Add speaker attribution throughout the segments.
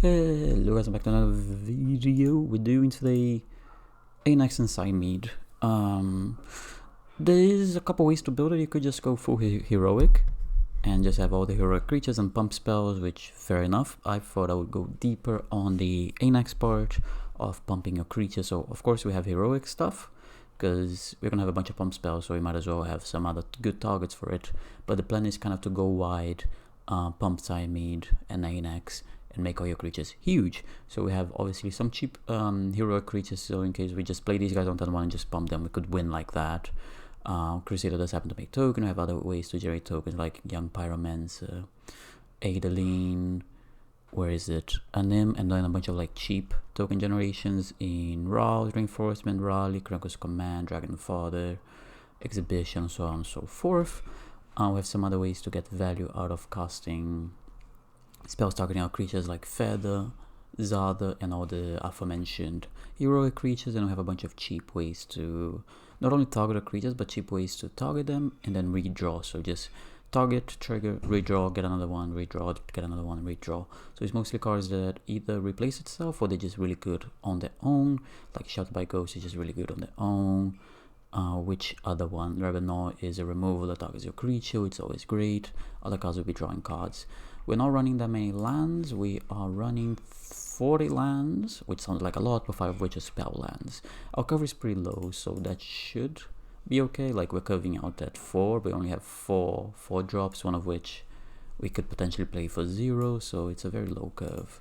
Speaker 1: Hello guys, I'm back to another video. We're doing today Anax and Cymede. There's a couple ways to build it. You could just go full heroic and just have all the heroic creatures and pump spells, which fair enough. I thought I would go deeper on the Anax part of pumping your creatures. So of course we have heroic stuff because we're gonna have a bunch of pump spells, so we might as well have some other good targets for it. But the plan is kind of to go wide, pump Cymede and Anax, and make all your creatures huge. So we have obviously some cheap heroic creatures, so in case we just play these guys on turn 1 and just pump them, we could win like that. Crusader does happen to make token. We have other ways to generate tokens like Young Pyromancer, Adeline, where is it? Anim, and then a bunch of like cheap token generations in Brawl, Reinforcement, Rally, Krakus Command, Dragon Father, Exhibition, so on and so forth. We have some other ways to get value out of casting spells targeting our creatures like Feather, Zada, and all the aforementioned heroic creatures. And we have a bunch of cheap ways to not only target our creatures, but cheap ways to target them and then redraw. So just target, trigger, redraw, get another one, redraw, get another one, redraw. So it's mostly cards that either replace itself or they're just really good on their own. Like Shelter by Ghost is just really good on their own. Which other one? Revenant is a removal that targets your creature, it's always great. Other cards will be drawing cards. We're not running that many lands. We are running 40 lands, which sounds like a lot, but 5 of which are spell lands. Our cover is pretty low, so that should be okay. Like we're curving out at 4, we only have 4 drops, one of which we could potentially play for 0, so it's a very low curve.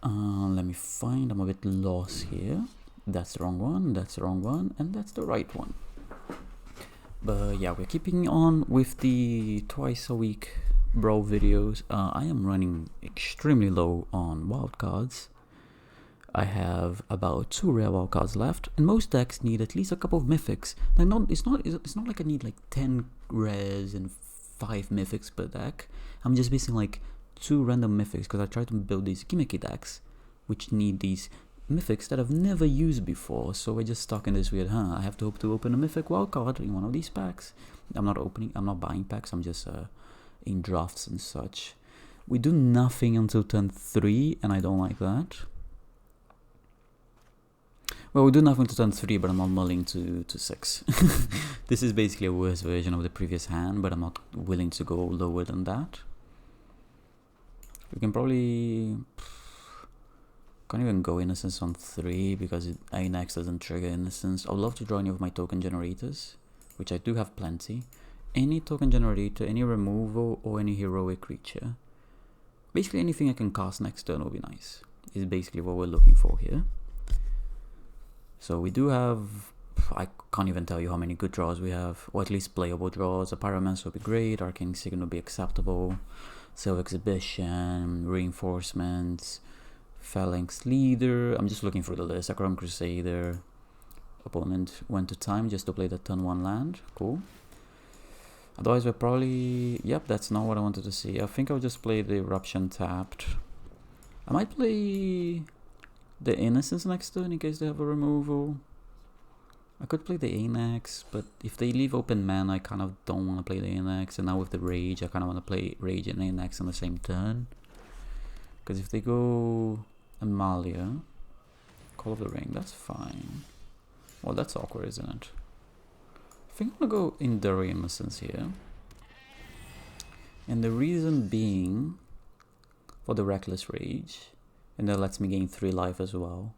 Speaker 1: Let me find, I'm a bit lost here. That's the wrong one, that's the wrong one, and that's the right one. But yeah, we're keeping on with the twice a week Brawl videos. I am running extremely low on wildcards. I have about 2 rare wildcards left, and most decks need at least a couple of mythics. Like it's not like I need like 10 rares and 5 mythics per deck. I'm just missing like 2 random mythics because I try to build these gimmicky decks which need these mythics that I've never used before, so we're just stuck in this weird, I have to hope to open a mythic wildcard in one of these packs. I'm not buying packs, I'm just in drafts and such. We do nothing until turn 3, and I don't like that. Well, we do nothing to turn 3, but I'm not mulling to 6. This is basically a worse version of the previous hand, but I'm not willing to go lower than that. We can probably... Can't even go Innocence on 3 because Anax doesn't trigger Innocence. I would love to draw any of my token generators, which I do have plenty. Any token generator, any removal, or any heroic creature. Basically anything I can cast next turn will be nice, is basically what we're looking for here. So we do have, I can't even tell you how many good draws we have, or at least playable draws. A Pyromancer would be great, Arcane Signal would be acceptable, Silver Exhibition, Reinforcements, Phalanx Leader. I'm just looking through the list. Akram Crusader. Opponent went to time just to play the turn 1 land. Cool. Otherwise we're probably... Yep, that's not what I wanted to see. I think I'll just play the Eruption tapped. I might play the Innocence next turn in case they have a removal. I could play the Anax, but if they leave open mana, I kind of don't want to play the Anax. And now with the Rage, I kind of want to play Rage and Anax on the same turn. Because if they go Amalia, Call of the Ring, that's fine. Well, that's awkward, isn't it? I think I'm gonna go Enduring Innocence here. And the reason being for the Reckless Rage. And that lets me gain 3 life as well.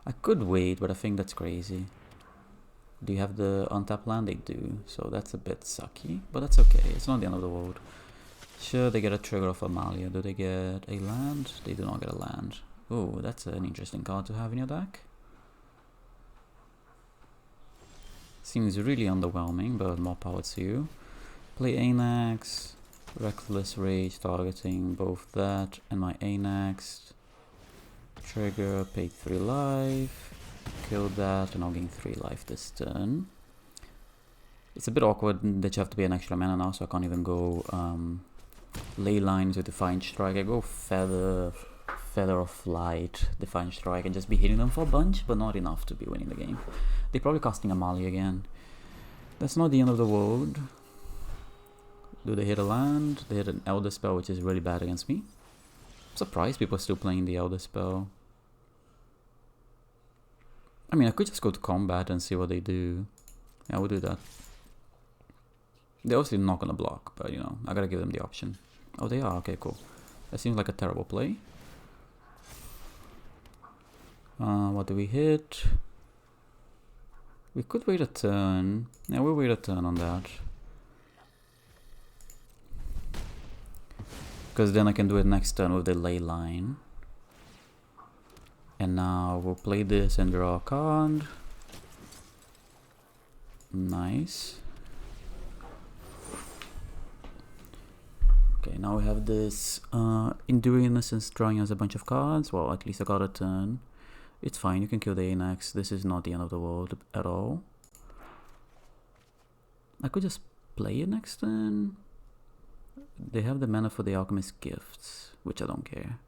Speaker 1: I could wait, but I think that's crazy. Do you have the untapped land? They do. So that's a bit sucky, but that's okay. It's not the end of the world. Sure, they get a trigger of Amalia. Do they get a land? They do not get a land. Oh, that's an interesting card to have in your deck. Seems really underwhelming, but more power to you. Play Anax, Reckless Rage, targeting both that and my Anax. Trigger, paid 3 life. Kill that, and I'll gain 3 life this turn. It's a bit awkward that you have to pay an extra mana now, so I can't even go Ley Lines with Defiant Strike. I go Feather or Flight, Defiant Strike, and just be hitting them for a bunch, but not enough to be winning the game. They're probably casting Amalia again. That's not the end of the world. Do they hit a land? They hit an Elder Spell, which is really bad against me. surprised people are still playing the Elder Spell. I mean, I could just go to combat and see what they do. Yeah, we'll do that. They're obviously not gonna block, but you know, I gotta give them the option. Oh, they are? Okay, cool. That seems like a terrible play. What do we hit? We could wait a turn. Yeah, we'll wait a turn on that. Because then I can do it next turn with the ley line. And now we'll play this and draw a card. Nice. Okay, now we have this Enduring Innocence drawing us a bunch of cards. Well, at least I got a turn. It's fine, you can kill the Anax. This is not the end of the world at all. I could just play it next turn. They have the mana for the Alchemist's Gifts, which I don't care.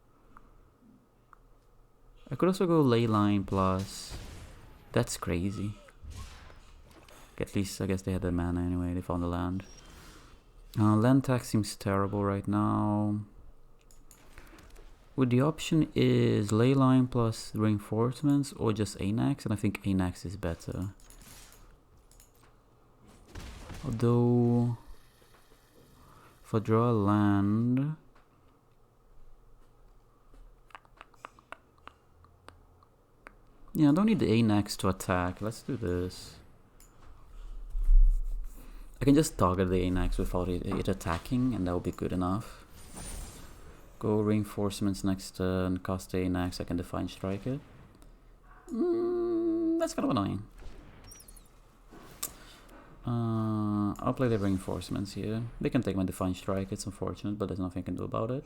Speaker 1: I could also go Leyline plus. That's crazy. At least I guess they had the mana anyway, they found the land. Land tax seems terrible right now. With the option is Leyline plus reinforcements or just Anax, and I think Anax is better. Although, if I draw a land, yeah, I don't need the Anax to attack. Let's do this. I can just target the Anax without it attacking, and that will be good enough. Go reinforcements next turn, cast the Anax, I can Divine Strike it. That's kind of annoying. I'll play the reinforcements here. They can take my Divine Strike, it's unfortunate, but there's nothing I can do about it.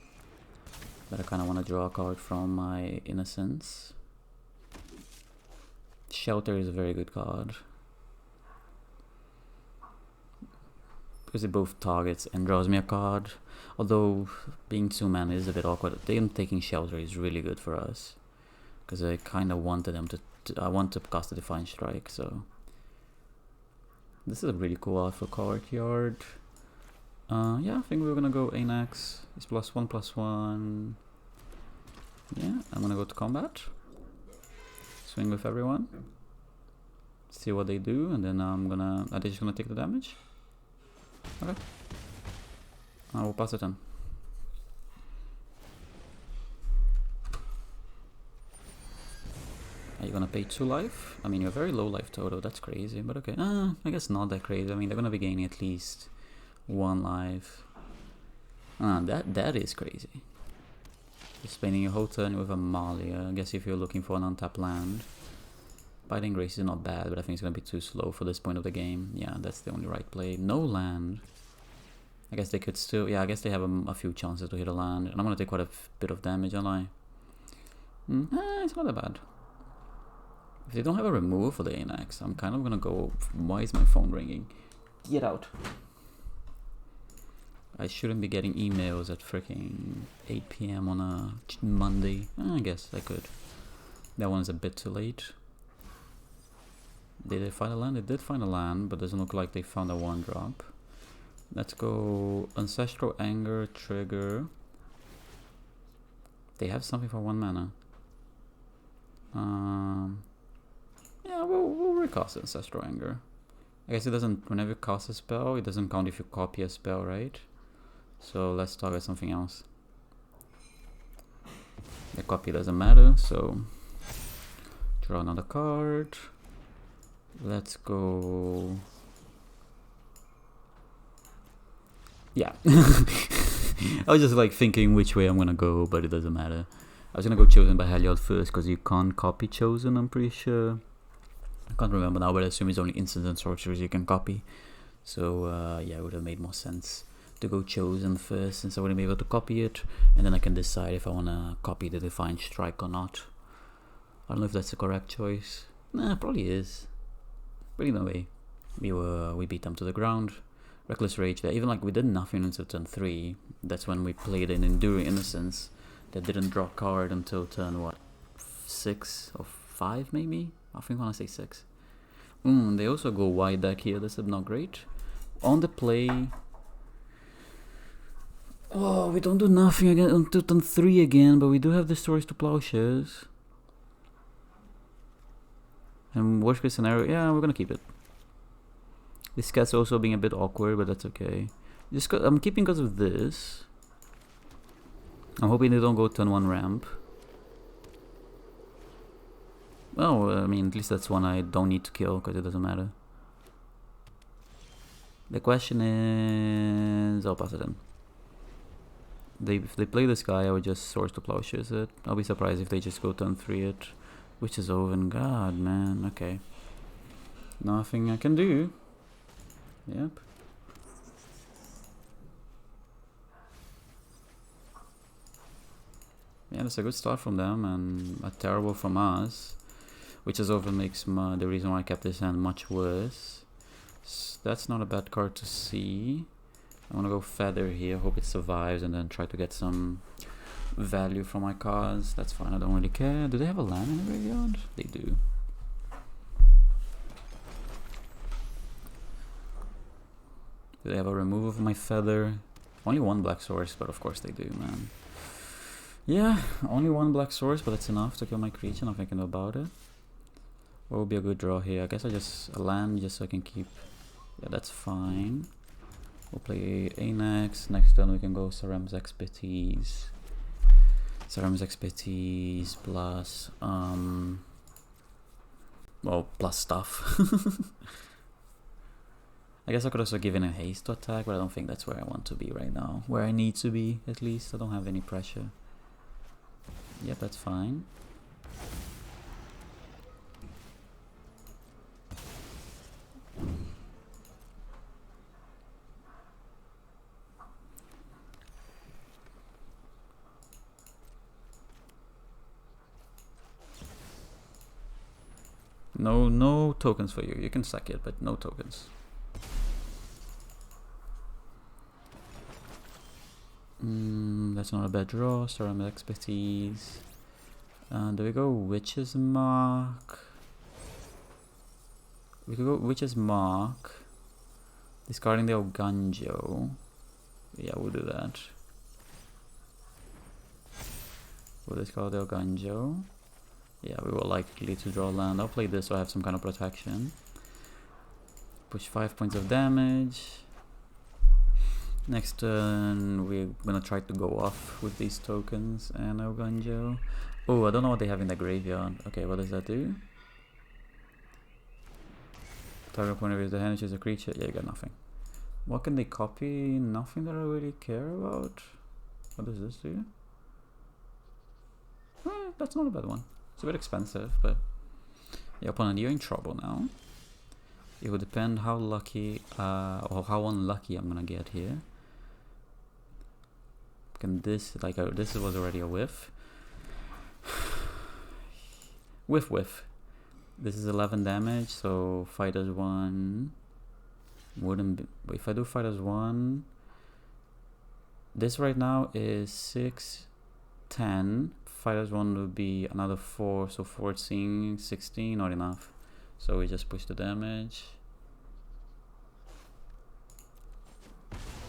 Speaker 1: But I kind of want to draw a card from my Innocence. Shelter is a very good card. Because it both targets and draws me a card. Although being 2 mana is a bit awkward. Them taking Shelter is really good for us. Because I kind of wanted them to I want to cast a Divine Strike, so. This is a really cool art for Courtyard. Yeah, I think we're gonna go Anax. It's +1/+1. Yeah, I'm gonna go to combat. Swing with everyone. See what they do, and then are they just gonna take the damage? Okay. I will pass it on. Are you gonna pay 2 life? I mean, you're very low life total, that's crazy, but okay. I guess not that crazy. I mean, they're gonna be gaining at least 1 life. That is crazy. You're spending your whole turn with a Malia. I guess if you're looking for an untapped land. Binding Grace is not bad, but I think it's gonna be too slow for this point of the game. Yeah, that's the only right play. No land. I guess they could still, yeah, I guess they have a few chances to hit a land, and I'm gonna take quite a bit of damage, aren't I? It's not that bad. If they don't have a removal for the Anax, I'm kind of gonna go, why is my phone ringing? Get out. I shouldn't be getting emails at freaking 8 PM on a Monday. I guess I could. That one's a bit too late. Did they find a land? They did find a land, but doesn't look like they found a 1-drop. Let's go Ancestral Anger, trigger. They have something for 1 mana. Yeah, we'll recast Ancestral Anger. I guess it doesn't, whenever you cast a spell, it doesn't count if you copy a spell, right? So let's target something else. The copy doesn't matter, so draw another card. Let's go. Yeah. I was just like thinking which way I'm gonna go, but it doesn't matter. I was gonna go Chosen by Heliod first because you can't copy Chosen, I'm pretty sure. I can't remember now, but I assume it's only instants and sorceries you can copy. So yeah, it would have made more sense to go Chosen first, since I wouldn't be able to copy it, and then I can decide if I wanna copy the Divine Strike or not. I don't know if that's the correct choice. Nah, probably is. But either way, we beat them to the ground. Reckless Rage there. Even like we did nothing until turn 3. That's when we played an Enduring Innocence that didn't draw a card until turn what? 6 or 5 maybe? I think I wanna say 6. They also go wide deck here. This is not great. On the play, Oh, we don't do nothing again until turn 3 again, but we do have the Stories to Plowshares. And worst case scenario, yeah, we're gonna keep it. This cat's also being a bit awkward, but that's okay. I'm keeping because of this. I'm hoping they don't go turn 1 ramp. Well, I mean, at least that's one I don't need to kill, because it doesn't matter. The question is... I'll pass it in. If they play this guy, I would just Swords to Plowshares it. I'll be surprised if they just go turn 3 it. Which is Oven. God, man. Okay. Nothing I can do. Yep. Yeah, that's a good start from them and a terrible from us. Which is Oven makes the reason why I kept this hand much worse. That's not a bad card to see. I want to go Feather here, hope it survives, and then try to get some value from my cards. That's fine, I don't really care. Do they have a land in the graveyard? They do. Do they have a remove of my Feather? Only one black source, but of course they do, man. Yeah, only one black source, but that's enough to kill my creature, not thinking about it. What would be a good draw here? I guess I just land just so I can keep... Yeah, that's fine. We'll play Anax. Next turn we can go Saram's Expertise. Saram's Expertise plus... well, plus stuff. I guess I could also give in a haste to attack, but I don't think that's where I want to be right now. Where I need to be, at least. I don't have any pressure. Yep, that's fine. No tokens for you. You can sack it, but no tokens. That's not a bad draw. Ceramic Expertise. Do we go Witch's Mark? We could go Witch's Mark. Discarding the Oganjo. Yeah, we'll do that. We'll discard the Oganjo. Yeah, we were likely to draw land. I'll play this so I have some kind of protection. Push 5 points of damage. Next turn, we're gonna try to go off with these tokens and Oganjo. Oh, I don't know what they have in the graveyard. Okay, what does that do? Target opponent with the hand, choose a creature. Yeah, you got nothing. What can they copy? Nothing that I really care about. What does this do? That's not a bad one. It's a bit expensive, but yeah, opponent, you're in trouble now. It would depend how lucky or how unlucky I'm gonna get here. Can this, like, this was already a whiff. Whiff. This is 11 damage, so fighters 1 wouldn't be, if I do fighters 1, this right now is 6, 10. Fighters 1 would be another 4, so 14, 16, not enough. So we just push the damage.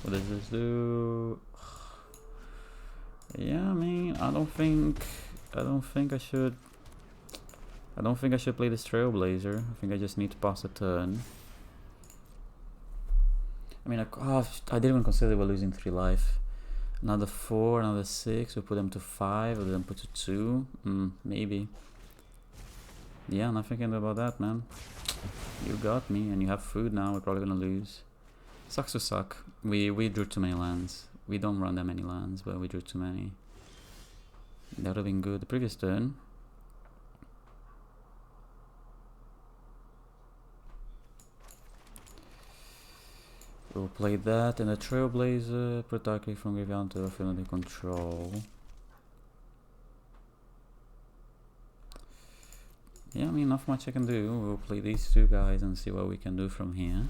Speaker 1: What does this do? Yeah, I mean, I don't think I should play this Trailblazer. I think I just need to pass a turn. I mean, I didn't even consider we're losing 3 life. Another 4, another 6. We put them to 5, or then put to 2. Maybe. Yeah, nothing I can do about that, man. You got me, and you have food now. We're probably gonna lose. Sucks to suck. We drew too many lands. We don't run that many lands, but we drew too many. That would have been good the previous turn. We'll play that and a Trailblazer, put directly from graveyard to affinity control. Yeah, I mean, not much I can do. We'll play these 2 guys and see what we can do from here.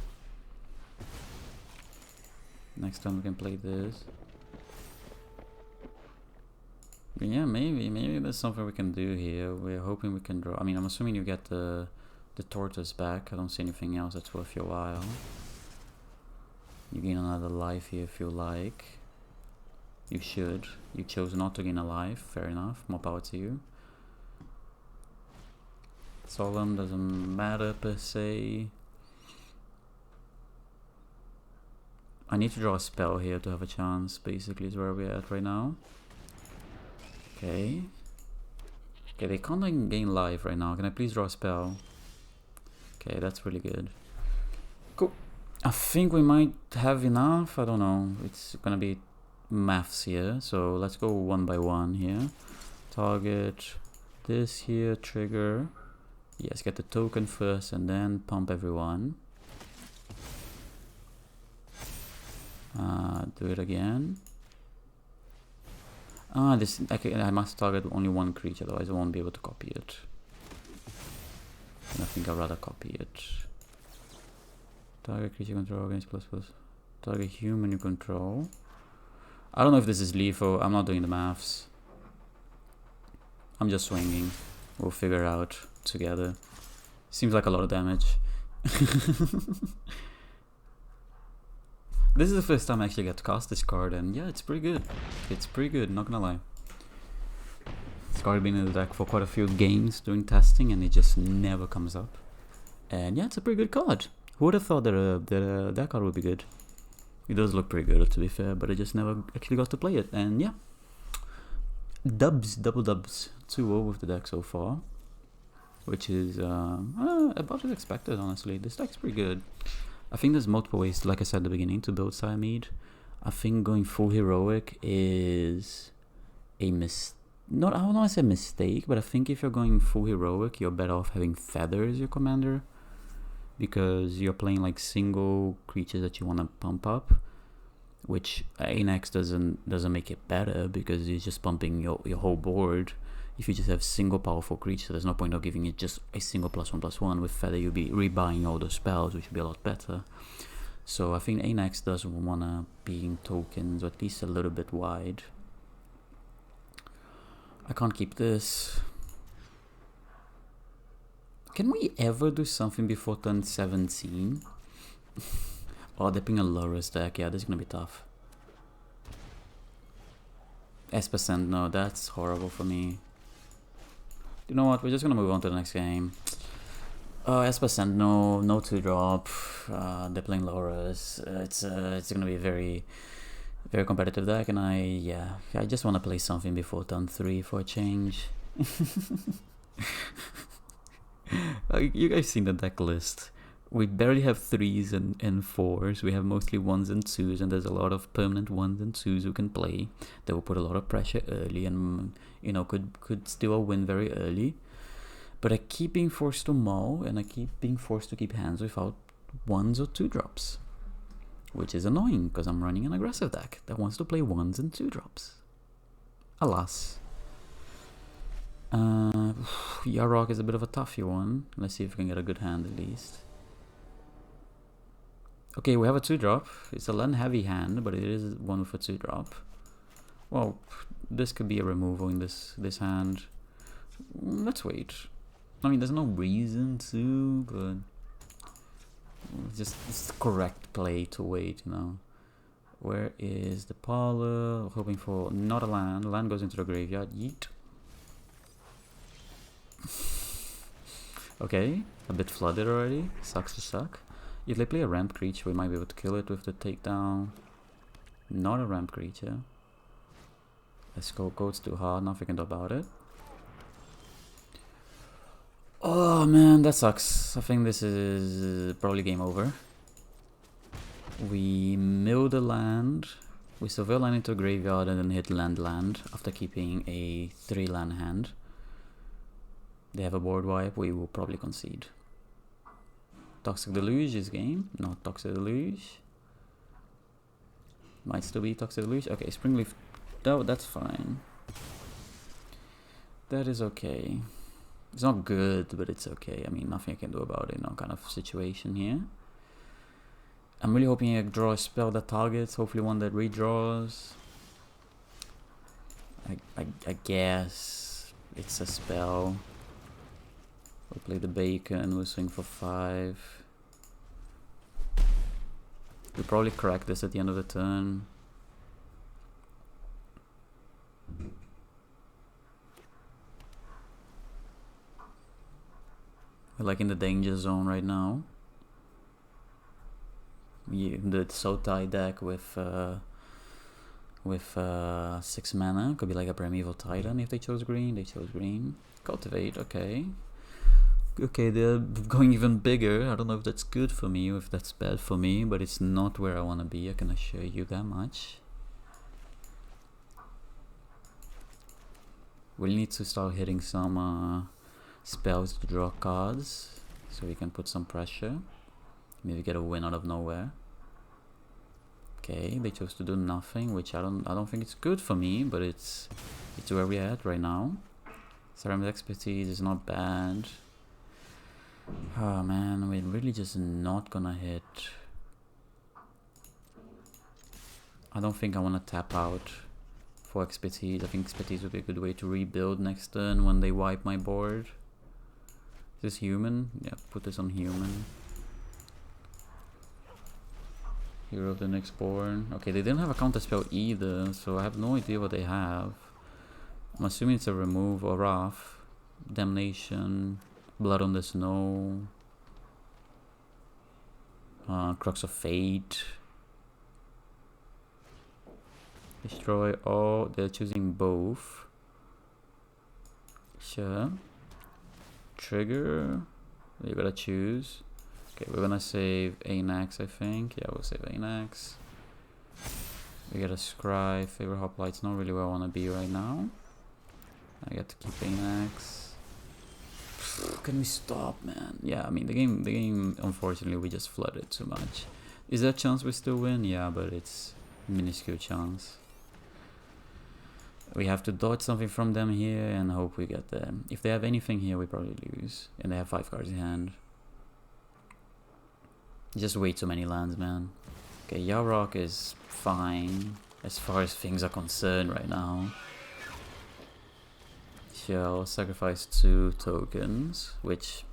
Speaker 1: Next time we can play this. But yeah, maybe there's something we can do here. We're hoping we can draw. I mean, I'm assuming you get the tortoise back. I don't see anything else that's worth your while. You gain another life here if you like. You should. You chose not to gain a life. Fair enough. More power to you. Solemn doesn't matter per se. I need to draw a spell here to have a chance, basically, is where we're at right now. Okay. Okay, they can't gain life right now. Can I please draw a spell? Okay, that's really good. Cool. I think we might have enough. I don't know. It's gonna be maths here. So let's go one by one here. Target this here, trigger. Yes, get the token first and then pump everyone. Do it again. This okay, I must target only one creature, otherwise I won't be able to copy it. And I think I'd rather copy it. Target creature control against ++. Target human you control. I don't know if this is lethal. I'm not doing the maths. I'm just swinging. We'll figure it out together. Seems like a lot of damage. This is the first time I actually get to cast this card, and yeah, it's pretty good. It's pretty good, not gonna lie. This card has been in the deck for quite a few games doing testing, and it just never comes up. And yeah, it's a pretty good card. Who would have thought that that card would be good? It does look pretty good, to be fair, but I just never actually got to play it. And yeah, dubs, double dubs, 2-0 with the deck so far, which is about as expected, honestly. This deck's pretty good. I think there's multiple ways, like I said at the beginning, to build Cymede. I think going full heroic is a I don't want to say mistake, but I think if you're going full heroic, you're better off having Feather as your commander, because you're playing like single creatures that you want to pump up, which Anax doesn't make it better, because you're just pumping your whole board. If you just have single powerful creatures, there's no point of giving it just a single +1/+1. With Feather, you'll be rebuying all those spells, which would be a lot better. So I think Anax does want to be in tokens, or at least a little bit wide. I can't keep this. Can we ever do something before turn 17? Oh, they're playing a Lurrus deck. Yeah, this is going to be tough. S%, no, that's horrible for me. You know what, we're just gonna move on to the next game. S%, no 2-drop. They're playing Lurrus. It's gonna be a very, very competitive deck, and I just want to play something before turn 3 for a change. You guys seen the deck list? We barely have 3s and 4s. We have mostly 1s and 2s, and there's a lot of permanent 1s and 2s who can play. They will put a lot of pressure early, and you know, could steal a win very early. But I keep being forced to mull, and I keep being forced to keep hands without 1s or 2-drops, which is annoying because I'm running an aggressive deck that wants to play 1s and 2-drops. Alas. Yarok is a bit of a toughy one. Let's see if we can get a good hand at least. Okay, we have a 2-drop. It's a land heavy hand, but it is one with a 2-drop. Well, this could be a removal in this hand. Let's wait. I mean, there's no reason to, but it's the correct play to wait, you know. Where is the parlor? Hoping for not a land. Land goes into the graveyard. Yeet. Okay, a bit flooded already. Sucks to suck. If they play a ramp creature, we might be able to kill it with the takedown. Not a ramp creature. Let's go. Code's too hard. Nothing we can do about it. Oh man, that sucks. I think this is probably game over. We mill the land. We surveil land into a graveyard and then hit land after keeping a 3-land hand. They have a board wipe. We will probably concede. Toxic Deluge is game. Not Toxic Deluge. Might still be Toxic Deluge. Okay, Springleaf. No, that's fine. That is okay. It's not good, but it's okay. I mean, nothing I can do about it. No kind of situation here. I'm really hoping I draw a spell that targets. Hopefully one that redraws. I guess it's a spell. We'll play the bacon, we'll swing for 5. We'll probably crack this at the end of the turn. We're like in the danger zone right now. The Sotai deck with 6 mana could be like a Primeval Titan if they chose green. They chose green. Cultivate, okay. Okay, they're going even bigger. I don't know if that's good for me or if that's bad for me, but it's not where I want to be, I can assure you that much. We'll need to start hitting some spells to draw cards, so we can put some pressure. Maybe get a win out of nowhere. Okay, they chose to do nothing, which I don't think it's good for me, but it's where we're at right now. Ceramic expertise is not bad. Oh man, we're really just not gonna hit. I don't think I wanna tap out for expertise. I think expertise would be a good way to rebuild next turn when they wipe my board. Is this human? Yeah, put this on human. Hero of the Next Born. Okay, they didn't have a counter spell either, so I have no idea what they have. I'm assuming it's a remove or wrath. Damnation. Blood on the Snow. Crux of Fate. Destroy all. They're choosing both. Sure. Trigger. You gotta choose. Okay, we're gonna save Anax, I think. Yeah, we'll save Anax. We get a Scry. Favorite Hoplite's not really where I wanna be right now. I get to keep Anax. Can we stop, man? Yeah, I mean the game unfortunately we just flooded too much. Is there a chance we still win? Yeah, but it's minuscule chance. We have to dodge something from them here and hope we get them. If they have anything here, we probably lose. And they have 5 cards in hand. Just way too many lands, man. Okay, Yarok is fine as far as things are concerned right now. Shall sacrifice 2 tokens, which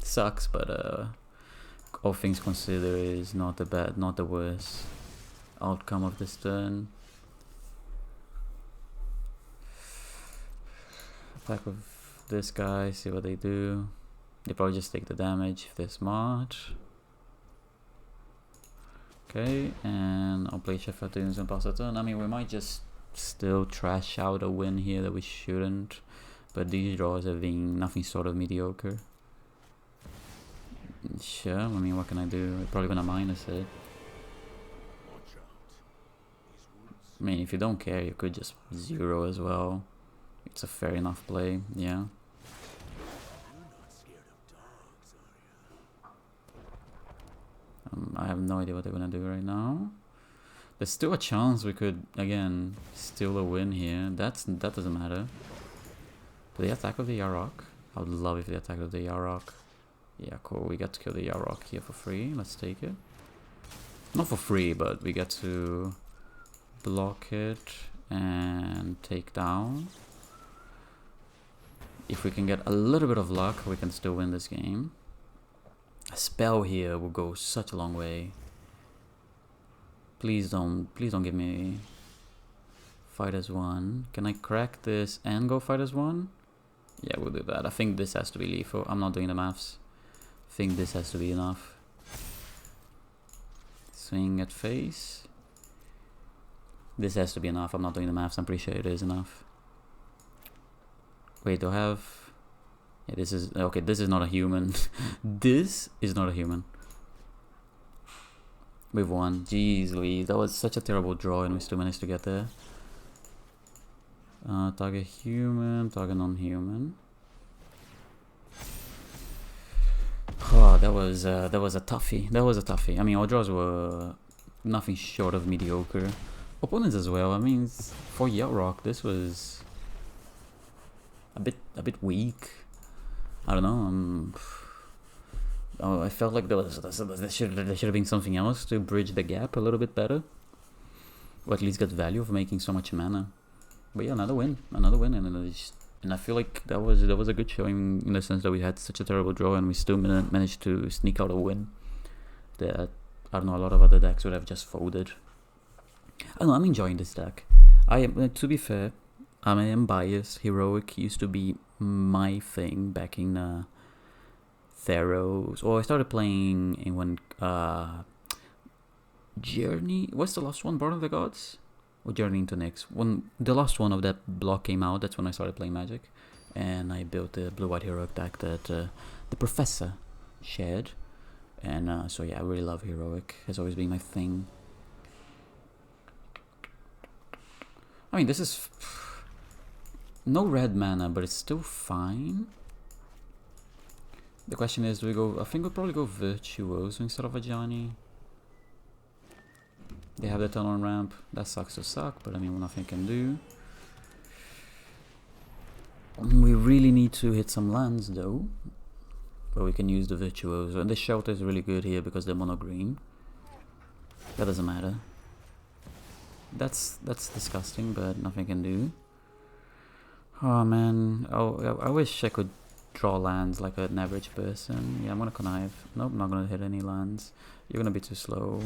Speaker 1: sucks, but all things considered is not the worst outcome of this turn. Attack with this guy, see what they do. They probably just take the damage if they're smart. Okay, and I'll play Shepherd Tunes and pass the turn. I mean, we might just still trash out a win here that we shouldn't. But these draws have been nothing short of mediocre. Sure, I mean, what can I do? We're probably gonna minus it. I mean, if you don't care, you could just 0 as well. It's a fair enough play, yeah. I have no idea what they're gonna do right now. There's still a chance we could, again, steal a win here. That doesn't matter. Do they attack with the Yarok? I would love if they attack with the Yarok. Yeah, cool. We get to kill the Yarok here for free. Let's take it. Not for free, but we get to block it and take down. If we can get a little bit of luck, we can still win this game. A spell here will go such a long way. Please don't give me fight as 1. Can I crack this and go fight as 1? Yeah, we'll do that. I think this has to be lethal. I'm not doing the maths. I think this has to be enough. Swing at face. This has to be enough. I'm not doing the maths. I'm pretty sure it is enough. Wait, do I have... Yeah, this is... Okay, this is not a human. This is not a human. We've won. Jeez Louise, that was such a terrible draw and we still managed to get there. Target human, target non-human. Oh, that was a toughie. That was a toughie. I mean, our draws were nothing short of mediocre. Opponents as well. I mean, for Yarok, this was a bit weak. I don't know. Oh, I felt like there should have been something else to bridge the gap a little bit better, or at least get value of making so much mana. But yeah, another win, and I feel like that was a good showing in the sense that we had such a terrible draw and we still managed to sneak out a win that I don't know, a lot of other decks would have just folded. I don't know, I'm enjoying this deck. I am, to be fair, I am biased. Heroic used to be my thing back in Theros. Oh, I started playing in when Journey. What's the last one? Born of the Gods? Or Journey into Nyx? When the last one of that block came out, that's when I started playing Magic. And I built the blue-white heroic deck that the professor shared. And so yeah, I really love heroic. Has always been my thing. I mean, this is no red mana, but it's still fine. The question is, do we go... I think we'll probably go Virtuoso instead of Ajani. They have the turn on ramp. That sucks to suck, but I mean, nothing can do. We really need to hit some lands though. But we can use the Virtuoso. And the shelter is really good here because they're mono green. That doesn't matter. That's disgusting, but nothing can do. Oh man, I wish I could draw lands like an average person. Yeah, I'm gonna connive. Nope, not gonna hit any lands. You're gonna be too slow.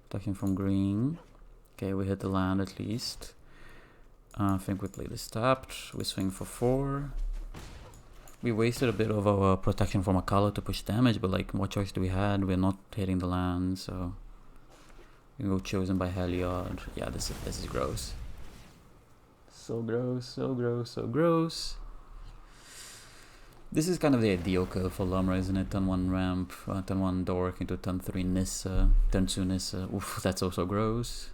Speaker 1: Attacking from green. Okay, we hit the land at least. I think we play this tapped. We swing for 4. We wasted a bit of our protection from a color to push damage, but like, what choice do we have? We're not hitting the land, so we go Chosen by Heliod. Yeah, this is gross. So gross, so gross, so gross. This is kind of the ideal curve for Lumra, isn't it? Turn 1 ramp, turn 1 Dork into turn 3 Nissa, turn 2 Nissa. Oof, that's also gross.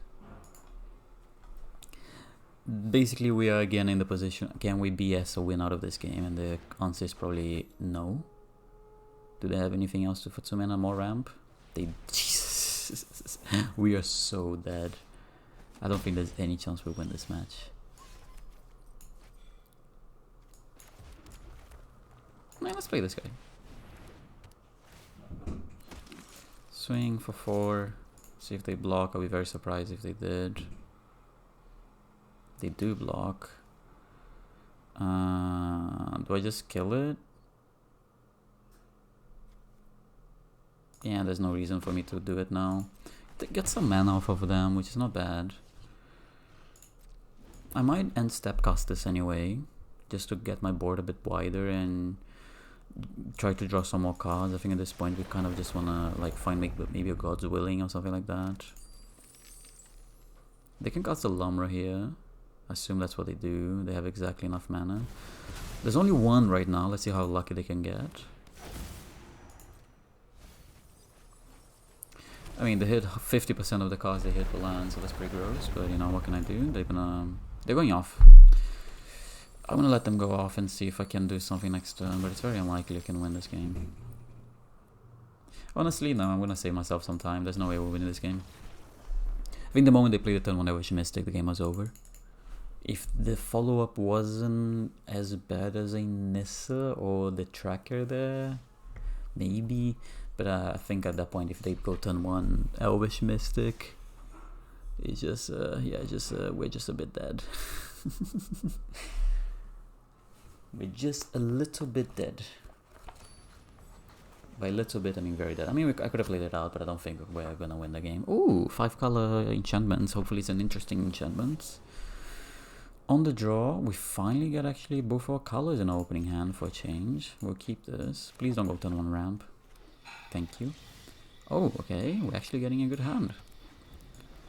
Speaker 1: Basically, we are again in the position, can we BS a win out of this game? And the answer is probably no. Do they have anything else to for 2 mana more ramp? They... Jesus. We are so dead. I don't think there's any chance we win this match. Man, let's play this guy. Swing for 4. See if they block. I'll be very surprised if they did. They do block. Do I just kill it? Yeah, there's no reason for me to do it now. Get some mana off of them, which is not bad. I might end step cast this anyway, just to get my board a bit wider and try to draw some more cards. I think at this point we kind of just wanna like find maybe a God's Willing or something like that. They can cast a Lumra here. I assume that's what they do. They have exactly enough mana. There's only one right now. Let's see how lucky they can get. I mean, they hit 50% of the cards they hit the land, so that's pretty gross. But you know, what can I do? They're going off. I'm gonna let them go off and see if I can do something next turn, but it's very unlikely I can win this game. Honestly, no, I'm gonna save myself some time. There's no way we'll win this game. I think the moment they played the turn 1 Wish Mystic, the game was over. If the follow-up wasn't as bad as a Nissa or the tracker there, maybe. But I think at that point, if they go turn 1 Elvish Mystic, it's just, we're just a bit dead. We're just a little bit dead. By little bit, I mean very dead. I mean, I could have played it out, but I don't think we're gonna win the game. Ooh, 5-color enchantments. Hopefully it's an interesting enchantment. On the draw, we finally get actually both our colors in our opening hand for a change. We'll keep this. Please don't go turn 1 ramp. Thank you. Oh, okay. We're actually getting a good hand.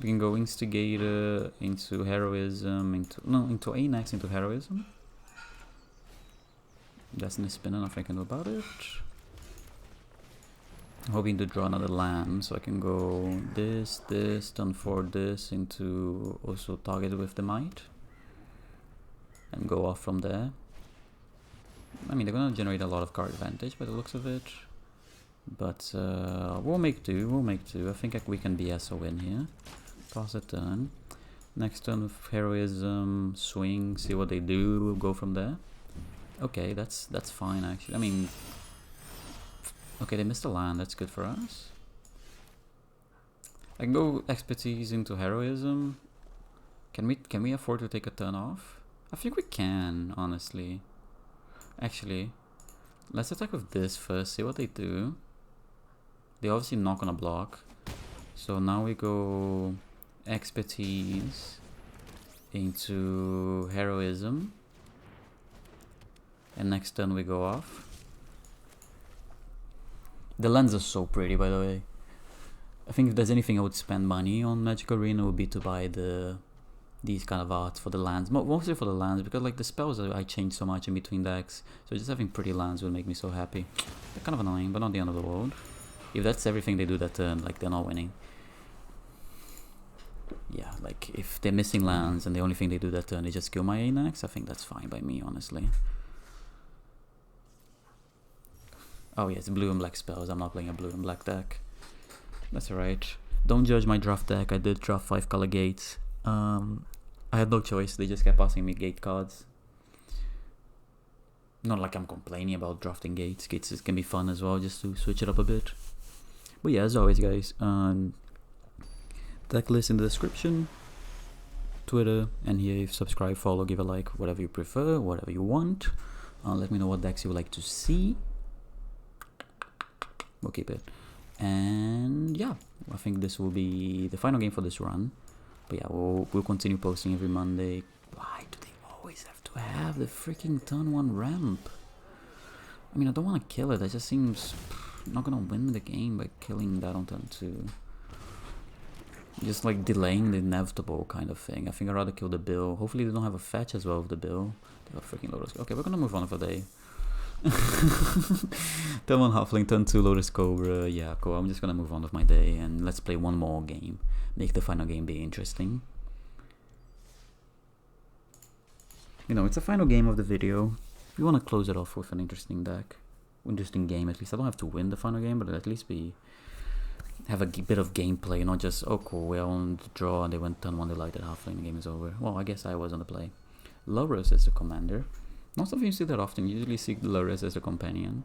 Speaker 1: We can go Instigator into Heroism, into Anax, into Heroism. That's an spinner, nothing I can do about it. I'm hoping to draw another land, so I can go this, turn 4 this into also target with the Might. And go off from there. I mean, they're gonna generate a lot of card advantage by the looks of it. But we'll make do, I think we can BS a win here. Toss a turn. Next turn with Heroism, swing, see what they do, we'll go from there. Okay, that's fine actually. I mean, okay, they missed a land, that's good for us. I can go Expertise into Heroism. Can we afford to take a turn off? I think we can, honestly. Actually, let's attack with this first, see what they do. They're obviously not gonna block. So now we go Expertise into Heroism. And next turn we go off. The lands are so pretty, by the way. I think if there's anything I would spend money on Magic Arena, it would be to buy these kind of arts for the lands. Mostly for the lands, because like the spells I change so much in between decks. So just having pretty lands would make me so happy. They're kind of annoying, but not the end of the world. If that's everything they do that turn, like they're not winning. Yeah, like if they're missing lands and the only thing they do that turn is just kill my Anax, I think that's fine by me, honestly. Oh yeah, it's blue and black spells. I'm not playing a blue and black deck. That's alright. Don't judge my draft deck. I did draft 5 color gates. I had no choice. They just kept passing me gate cards. Not like I'm complaining about drafting gates. Gates can be fun as well, just to switch it up a bit. But yeah, as always, guys, deck list in the description, Twitter, and here. If subscribe, follow, give a like, whatever you prefer, whatever you want. Let me know what decks you would like to see. We'll keep it. And yeah, I think this will be the final game for this run. But yeah, we'll continue posting every Monday. Why do they always have to have the freaking turn 1 ramp? I mean, I don't want to kill it. That just seems not gonna win the game by killing that on turn 2. Just like delaying the inevitable kind of thing. I think I'd rather kill the bill. Hopefully they don't have a fetch as well with the bill. They have freaking Lotus. Okay, we're gonna move on for the day. Turn 1 Halfling, turn 2 Lotus Cobra. Yeah, cool. I'm just gonna move on with my day and let's play one more game. Make the final game be interesting. You know, it's the final game of the video. If you want to close it off with an interesting deck, interesting game at least. I don't have to win the final game, but at least have a bit of gameplay, not just, oh cool, we're on the draw and they went turn 1, they lighted Halfling, the game is over. Well, I guess I was on the play. Lurrus is the commander. Not something you see that often. You usually see Lurrus as a companion.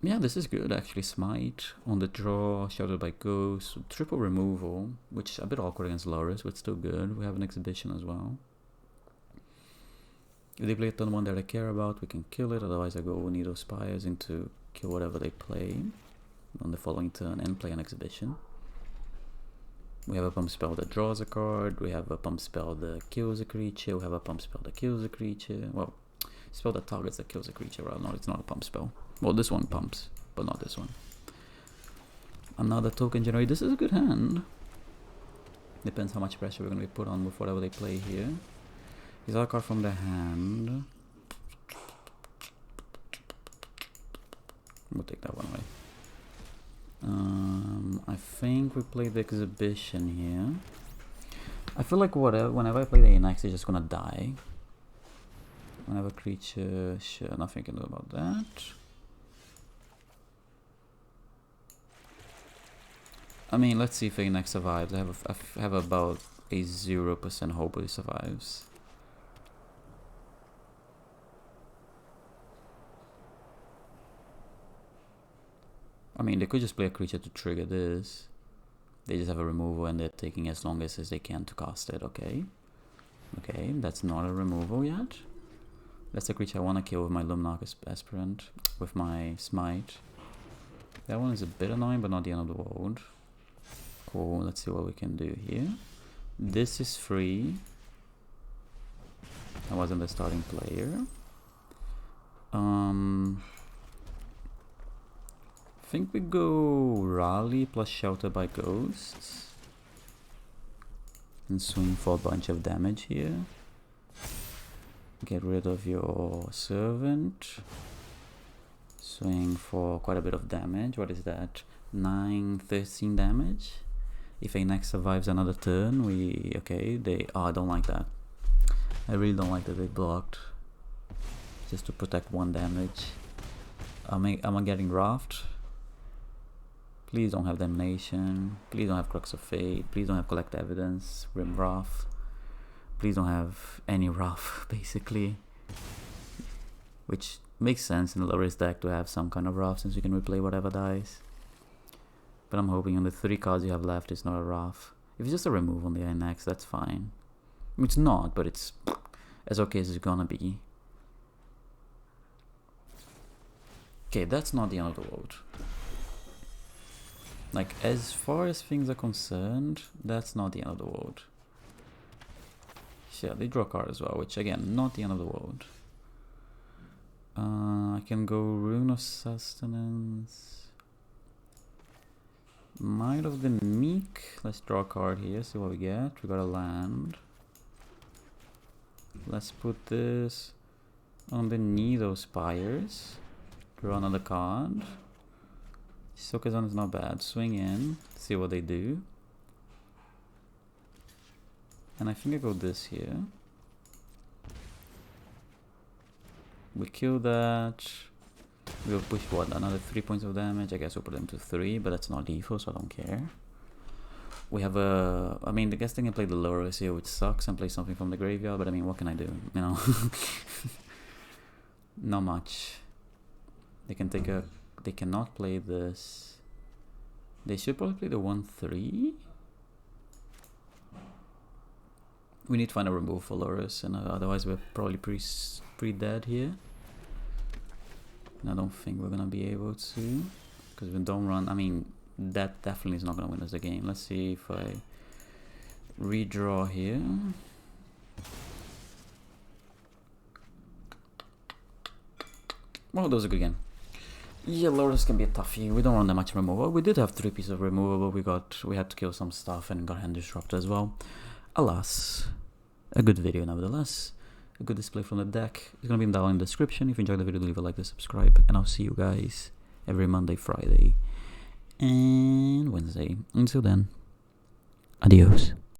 Speaker 1: Yeah, this is good actually. Smite on the draw, Shouted by Ghost, triple removal, which is a bit awkward against Lurrus, but still good. We have an exhibition as well. If they play turn 1 that I care about, we can kill it. Otherwise I go Needle Spires into kill whatever they play on the following turn and play an exhibition. We have a pump spell that draws a card. We have a pump spell that kills a creature. We have a pump spell that kills a creature. Well, spell that targets that kills a creature. Well, no, it's not a pump spell. Well, this one pumps, but not this one. Another token generator. This is a good hand. Depends how much pressure we're going to be put on with whatever they play here. Here's our card from the hand. We'll take that one away. I think we play the exhibition here. I feel like whenever I play the Anax, it's just gonna die. Whenever creature, sure, nothing can do about that. I mean, let's see if Anax survives. I have about a 0% hope he survives. I mean, they could just play a creature to trigger this. They just have a removal and they're taking as long as they can to cast it, okay? Okay, that's not a removal yet. That's the creature I want to kill with my Luminarch Aspirant, with my Smite. That one is a bit annoying, but not the end of the world. Cool, let's see what we can do here. This is free. I wasn't the starting player. I think we go Rally plus Shelter by Ghosts and swing for a bunch of damage here. Get rid of your Servant. Swing for quite a bit of damage. What is that? 13 damage. If Anax survives another turn, I don't like that. I really don't like that they blocked. Just to protect 1 damage. Am I getting Raft? Please don't have Damnation. Please don't have Crux of Fate. Please don't have Collect Evidence. Rim Wrath. Please don't have any Wrath, basically. Which makes sense in the lowest deck to have some kind of Wrath, since you can replay whatever dies. But I'm hoping on the 3 cards you have left it's not a Wrath. If it's just a remove on the Anax, that's fine. I mean, it's not, but it's as okay as it's gonna be. Okay, that's not the end of the world. Like, as far as things are concerned, that's not the end of the world. Yeah, they draw a card as well, which again, not the end of the world. I can go Rune of Sustenance. Might of the Meek. Let's draw a card here, see what we get. We got a land. Let's put this underneath those spires. Draw another card. Sokazan is not bad. Swing in, see what they do. And I think I go this here. We kill that. We'll push what? Another 3 points of damage. I guess we'll put them to 3, but that's not lethal, so I don't care. We have a... I mean, I guess they can play the Lurrus here, which sucks, and play something from the graveyard, but I mean, what can I do? You know? Not much. They can take a... They cannot play this. They should probably play the 1-3. We need to find a removal for Lurrus, and otherwise we're probably pretty dead here. And I don't think we're gonna be able to, because we don't run. I mean, that definitely is not gonna win us the game. Let's see if I redraw here. Well, that was a good game. Yeah, Lurrus can be a toughie. We don't run that much removal. We did have 3 pieces of removal, but we had to kill some stuff and got hand disrupted as well. Alas, a good video nevertheless. A good display from the deck. It's gonna be down in the description. If you enjoyed the video, leave a like and subscribe. And I'll see you guys every Monday, Friday, and Wednesday. Until then, adios.